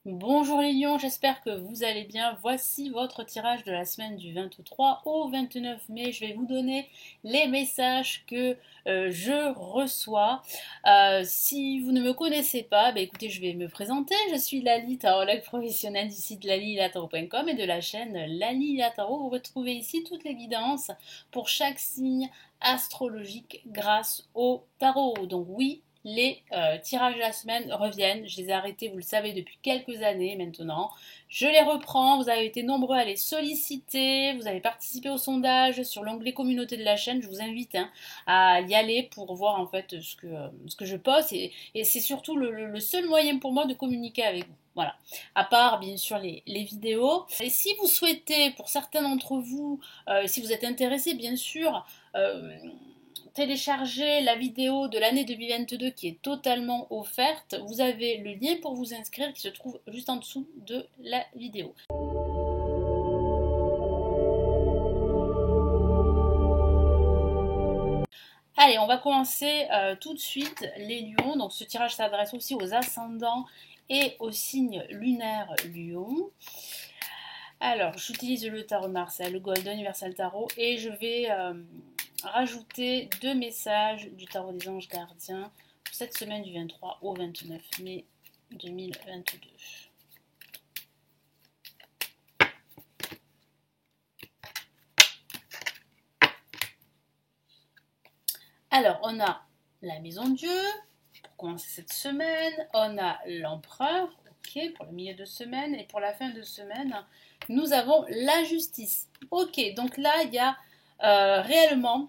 Bonjour les lions, j'espère que vous allez bien. Voici votre tirage de la semaine du 23 au 29 mai. Je vais vous donner les messages que je reçois. Si vous ne me connaissez pas, écoutez, je vais me présenter. Je suis Lali, tarologue professionnelle du site laliliatarot.com et de la chaîne Lali Tarot. Vous retrouvez ici toutes les guidances pour chaque signe astrologique grâce au tarot. Donc oui, les tirages de la semaine reviennent. Je les ai arrêtés, vous le savez, depuis quelques années maintenant. Je les reprends. Vous avez été nombreux à les solliciter. Vous avez participé au sondage sur l'onglet communauté de la chaîne. Je vous invite à y aller pour voir en fait ce que je poste. Et c'est surtout le seul moyen pour moi de communiquer avec vous. Voilà. À part, bien sûr, les vidéos. Et si vous souhaitez, pour certains d'entre vous, si vous êtes intéressés, bien sûr, télécharger la vidéo de l'année 2022 qui est totalement offerte, vous avez le lien pour vous inscrire qui se trouve juste en dessous de la vidéo. Allez, on va commencer tout de suite les lions. Donc ce tirage s'adresse aussi aux ascendants et aux signes lunaires lion. Alors, j'utilise le tarot de Marseille, le Golden Universal Tarot, et je vais rajouter deux messages du tarot des anges gardiens pour cette semaine du 23 au 29 mai 2022. Alors, on a la Maison Dieu pour commencer cette semaine, on a l'Empereur, ok, pour le milieu de semaine, et pour la fin de semaine, nous avons la Justice. Ok, donc là, il y a réellement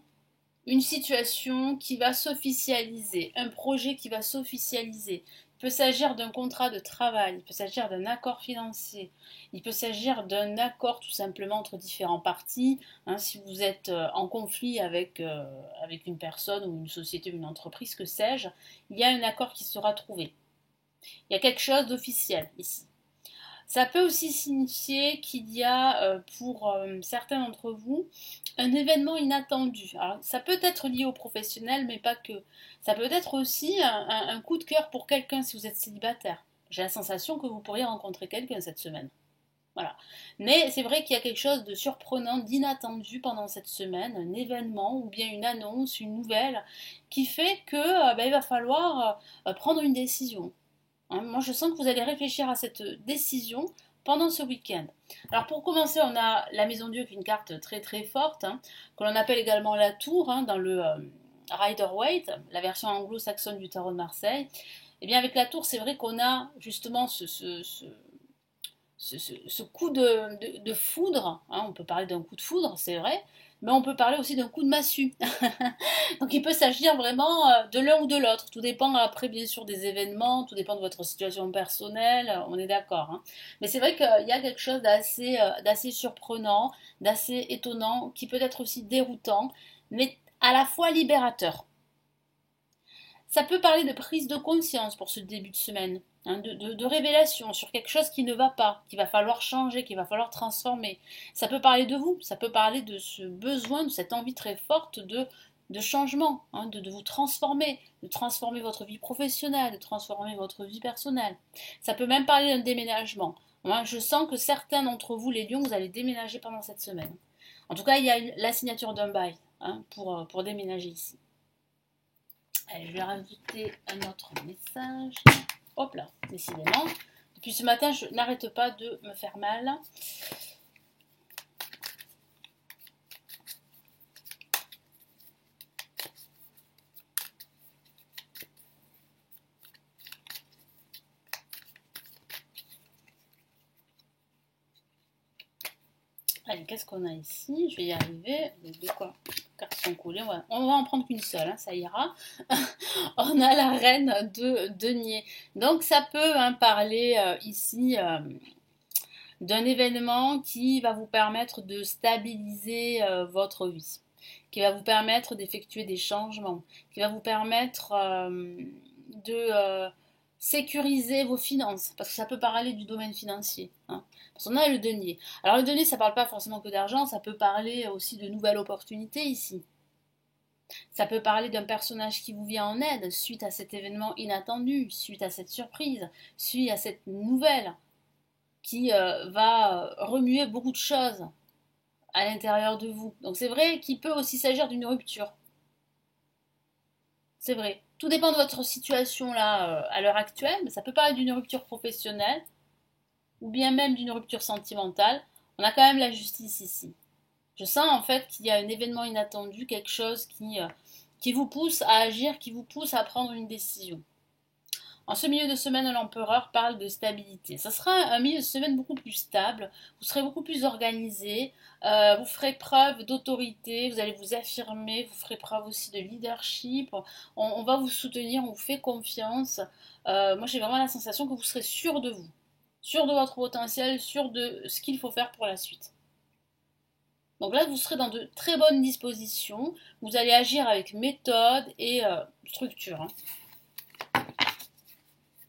une situation qui va s'officialiser, un projet qui va s'officialiser. Il peut s'agir d'un contrat de travail, il peut s'agir d'un accord financier, il peut s'agir d'un accord tout simplement entre différents partis. Si vous êtes en conflit avec une personne ou une société ou une entreprise, que sais-je, il y a un accord qui sera trouvé. Il y a quelque chose d'officiel ici. Ça peut aussi signifier qu'il y a pour certains d'entre vous un événement inattendu. Alors, ça peut être lié au professionnel, mais pas que. Ça peut être aussi un coup de cœur pour quelqu'un si vous êtes célibataire. J'ai la sensation que vous pourriez rencontrer quelqu'un cette semaine. Voilà. Mais c'est vrai qu'il y a quelque chose de surprenant, d'inattendu pendant cette semaine, un événement ou bien une annonce, une nouvelle, qui fait que il va falloir prendre une décision. Moi, je sens que vous allez réfléchir à cette décision pendant ce week-end. Alors, pour commencer, on a la Maison Dieu, qui est une carte très très forte, que l'on appelle également la Tour, dans le Rider-Waite, la version anglo-saxonne du tarot de Marseille. Et bien, avec la Tour, c'est vrai qu'on a justement ce coup de foudre. On peut parler d'un coup de foudre, c'est vrai, mais on peut parler aussi d'un coup de massue. Donc il peut s'agir vraiment de l'un ou de l'autre. Tout dépend après bien sûr des événements, tout dépend de votre situation personnelle, on est d'accord. Mais c'est vrai qu'il y a quelque chose d'assez surprenant, d'assez étonnant, qui peut être aussi déroutant, mais à la fois libérateur. Ça peut parler de prise de conscience pour ce début de semaine, de révélation sur quelque chose qui ne va pas, qu'il va falloir changer, qu'il va falloir transformer. Ça peut parler de vous, ça peut parler de ce besoin, de cette envie très forte de changement, de vous transformer, de transformer votre vie professionnelle, de transformer votre vie personnelle. Ça peut même parler d'un déménagement. Moi, je sens que certains d'entre vous, les lions, vous allez déménager pendant cette semaine. En tout cas, il y a la signature d'un bail pour déménager ici. Allez, je vais rajouter un autre message. Hop là, décidément. Depuis ce matin, je n'arrête pas de me faire mal. Allez, qu'est-ce qu'on a ici? Je vais y arriver. Les deux cartes sont collées. On va en prendre qu'une seule, ça ira. On a la reine de denier. Donc ça peut parler ici d'un événement qui va vous permettre de stabiliser votre vie, qui va vous permettre d'effectuer des changements, qui va vous permettre de sécuriser vos finances, parce que ça peut parler du domaine financier. Parce qu'on a le denier. Alors le denier, ça ne parle pas forcément que d'argent, ça peut parler aussi de nouvelles opportunités ici. Ça peut parler d'un personnage qui vous vient en aide suite à cet événement inattendu, suite à cette surprise, suite à cette nouvelle qui va remuer beaucoup de choses à l'intérieur de vous. Donc c'est vrai qu'il peut aussi s'agir d'une rupture. C'est vrai. Tout dépend de votre situation là à l'heure actuelle, mais ça peut parler d'une rupture professionnelle ou bien même d'une rupture sentimentale. On a quand même la justice ici. Je sens en fait qu'il y a un événement inattendu, quelque chose qui vous pousse à agir, qui vous pousse à prendre une décision. En ce milieu de semaine, l'empereur parle de stabilité. Ça sera un milieu de semaine beaucoup plus stable, vous serez beaucoup plus organisé, vous ferez preuve d'autorité, vous allez vous affirmer, vous ferez preuve aussi de leadership, on va vous soutenir, on vous fait confiance. Moi j'ai vraiment la sensation que vous serez sûr de votre potentiel, sûr de ce qu'il faut faire pour la suite. Donc là, vous serez dans de très bonnes dispositions, vous allez agir avec méthode et structure, hein.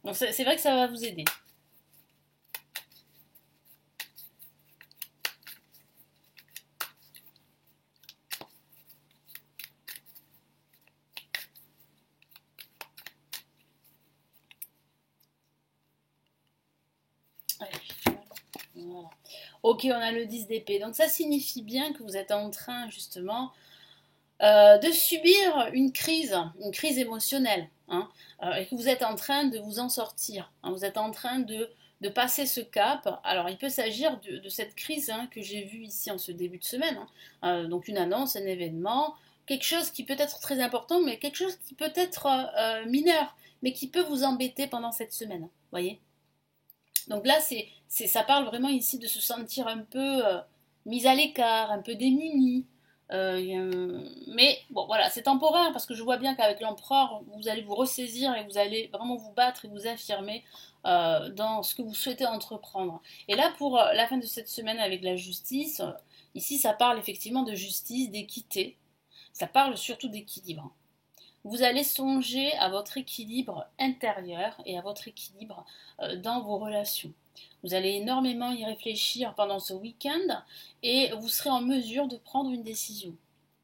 Donc c'est vrai que ça va vous aider. Allez, voilà. Ok, on a le 10 d'épée. Donc ça signifie bien que vous êtes en train justement de subir une crise émotionnelle, hein, et que vous êtes en train de vous en sortir, hein, vous êtes en train de passer ce cap. Alors il peut s'agir de cette crise, hein, que j'ai vue ici en ce début de semaine, hein. Donc une annonce, un événement, quelque chose qui peut être très important, mais quelque chose qui peut être mineur, mais qui peut vous embêter pendant cette semaine, hein, voyez. Donc là, ça parle vraiment ici de se sentir un peu mis à l'écart, un peu démuni. Mais bon, voilà, c'est temporaire parce que je vois bien qu'avec l'empereur, vous allez vous ressaisir et vous allez vraiment vous battre et vous affirmer dans ce que vous souhaitez entreprendre. Et là, pour la fin de cette semaine avec la justice, ici, ça parle effectivement de justice, d'équité. Ça parle surtout d'équilibre. Vous allez songer à votre équilibre intérieur et à votre équilibre dans vos relations. Vous allez énormément y réfléchir pendant ce week-end et vous serez en mesure de prendre une décision.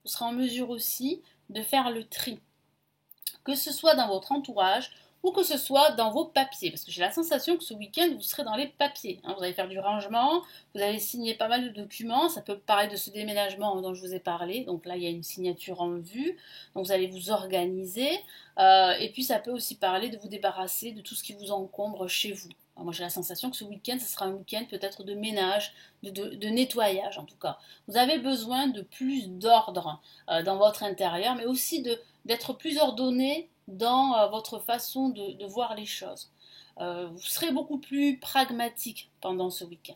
Vous serez en mesure aussi de faire le tri, que ce soit dans votre entourage ou que ce soit dans vos papiers. Parce que j'ai la sensation que ce week-end, vous serez dans les papiers, hein. Vous allez faire du rangement, vous allez signer pas mal de documents. Ça peut parler de ce déménagement dont je vous ai parlé. Donc là, il y a une signature en vue. Donc vous allez vous organiser. Et puis ça peut aussi parler de vous débarrasser de tout ce qui vous encombre chez vous. Alors moi j'ai la sensation que ce week-end, ce sera un week-end peut-être de ménage, de nettoyage en tout cas. Vous avez besoin de plus d'ordre dans votre intérieur, mais aussi d'être plus ordonné dans votre façon de voir les choses. Vous serez beaucoup plus pragmatique pendant ce week-end.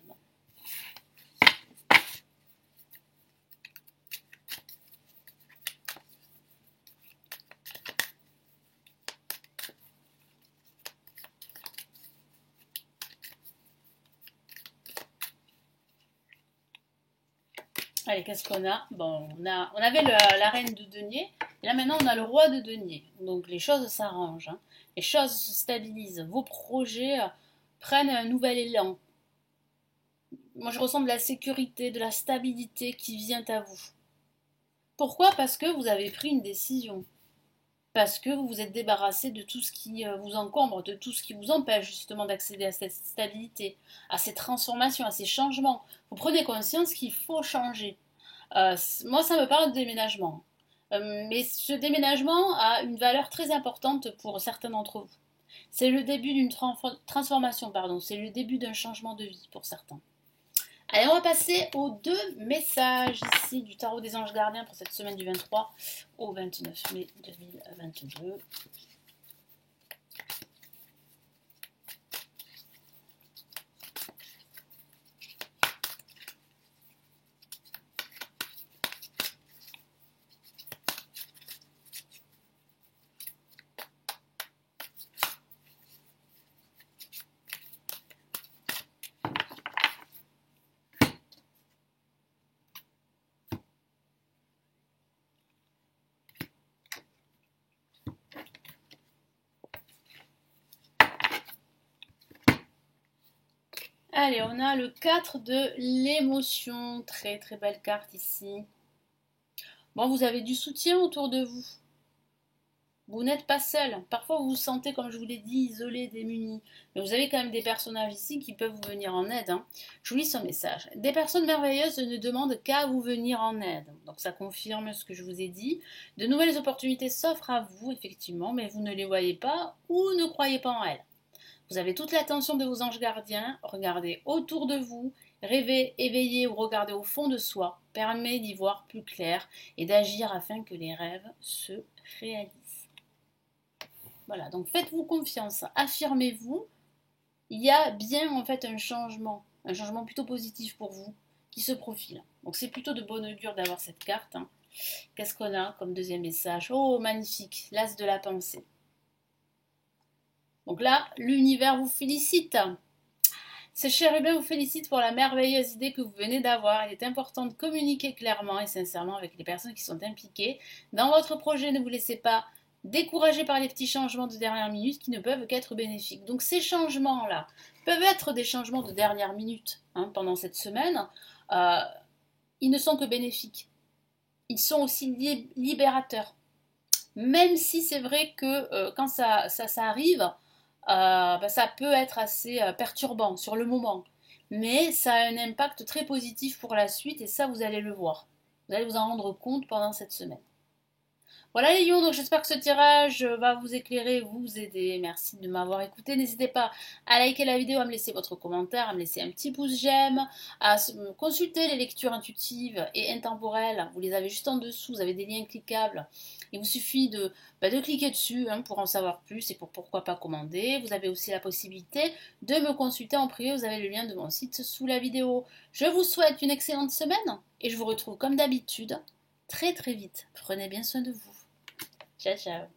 Allez, qu'est-ce qu'on a? Bon, on avait la reine de denier, et là maintenant on a le roi de denier. Donc les choses s'arrangent, hein. Les choses se stabilisent, vos projets prennent un nouvel élan. Moi je ressens de la sécurité, de la stabilité qui vient à vous. Pourquoi? Parce que vous avez pris une décision. Parce que vous vous êtes débarrassé de tout ce qui vous encombre, de tout ce qui vous empêche justement d'accéder à cette stabilité, à ces transformations, à ces changements. Vous prenez conscience qu'il faut changer. Moi, ça me parle de déménagement. Mais ce déménagement a une valeur très importante pour certains d'entre vous. C'est le début d'une transformation, pardon. C'est le début d'un changement de vie pour certains. Allez, on va passer aux deux messages ici du tarot des anges gardiens pour cette semaine du 23 au 29 mai 2022. Allez, on a le 4 de l'émotion. Très très belle carte ici. Bon, vous avez du soutien autour de vous. Vous n'êtes pas seul. Parfois, vous vous sentez, comme je vous l'ai dit, isolé, démuni. Mais vous avez quand même des personnages ici qui peuvent vous venir en aide. Je vous lis son message. Des personnes merveilleuses ne demandent qu'à vous venir en aide. Donc ça confirme ce que je vous ai dit. De nouvelles opportunités s'offrent à vous, effectivement, mais vous ne les voyez pas ou ne croyez pas en elles. Vous avez toute l'attention de vos anges gardiens. Regardez autour de vous. Rêver, éveiller ou regarder au fond de soi permet d'y voir plus clair et d'agir afin que les rêves se réalisent. Voilà, donc faites-vous confiance, affirmez-vous. Il y a bien en fait un changement plutôt positif pour vous qui se profile. Donc c'est plutôt de bonne augure d'avoir cette carte. Qu'est-ce qu'on a comme deuxième message? Oh, magnifique, l'as de la pensée. Donc là, l'univers vous félicite. Ce chérubin vous félicite pour la merveilleuse idée que vous venez d'avoir. Il est important de communiquer clairement et sincèrement avec les personnes qui sont impliquées dans votre projet. Ne vous laissez pas découragé par les petits changements de dernière minute qui ne peuvent qu'être bénéfiques. Donc ces changements-là peuvent être des changements de dernière minute pendant cette semaine. Ils ne sont que bénéfiques. Ils sont aussi libérateurs. Même si c'est vrai que quand ça arrive, ça peut être assez perturbant sur le moment. Mais ça a un impact très positif pour la suite et ça, vous allez le voir. Vous allez vous en rendre compte pendant cette semaine. Voilà les lions, donc j'espère que ce tirage va vous éclairer, vous aider. Merci de m'avoir écouté. N'hésitez pas à liker la vidéo, à me laisser votre commentaire, à me laisser un petit pouce j'aime, à consulter les lectures intuitives et intemporelles. Vous les avez juste en dessous, vous avez des liens cliquables. Il vous suffit de cliquer dessus pour en savoir plus et pour pourquoi pas commander. Vous avez aussi la possibilité de me consulter en privé. Vous avez le lien de mon site sous la vidéo. Je vous souhaite une excellente semaine et je vous retrouve comme d'habitude très très vite. Prenez bien soin de vous. Ciao, ciao.